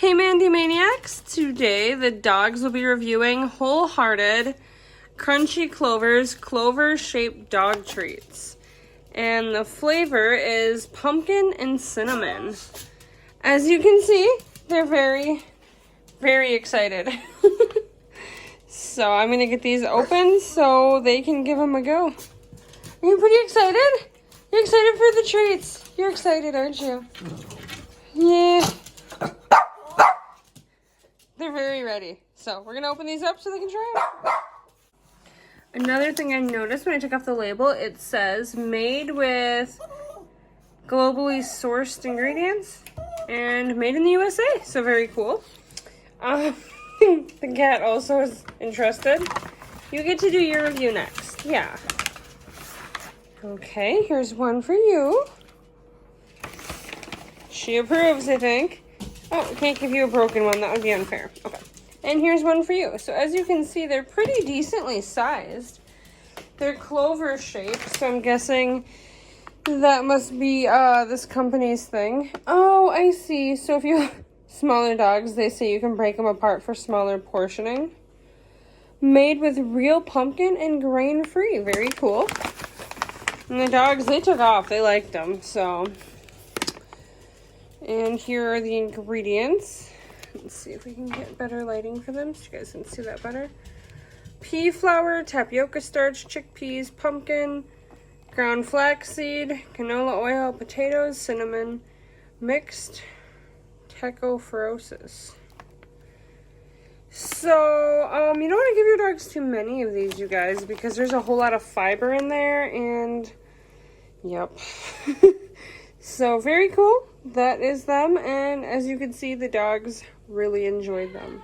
Hey Mandi Maniacs! Today the dogs will be reviewing Wholehearted Crunchy Clovers Clover-shaped dog treats. And the flavor is pumpkin and cinnamon. As you can see, they're very, very excited. So I'm going to get these open so they can give them a go. Are you pretty excited? You're excited for the treats. You're excited, aren't you? Yeah. They're very ready. So we're going to open these up so they can try them. Another thing I noticed when I took off the label, it says made with globally sourced ingredients and made in the USA. So very cool. The cat also is interested. You get to do your review next. Yeah. Okay, here's one for you. She approves, I think. Oh, I can't give you a broken one. That would be unfair. Okay. And here's one for you. So as you can see, they're pretty decently sized. They're clover shaped, so I'm guessing that must be this company's thing. Oh, I see. So if you have smaller dogs, they say you can break them apart for smaller portioning. Made with real pumpkin and grain-free. Very cool. And the dogs, they took off. They liked them, so... And here are the ingredients. Let's see if we can get better lighting for them so you guys can see that better. Pea flour, tapioca starch, chickpeas, pumpkin, ground flaxseed, canola oil, potatoes, cinnamon, mixed tecopherosis. So, you don't want to give your dogs too many of these, you guys, because there's a whole lot of fiber in there, and yep. So, very cool. That is them, and as you can see, the dogs really enjoyed them.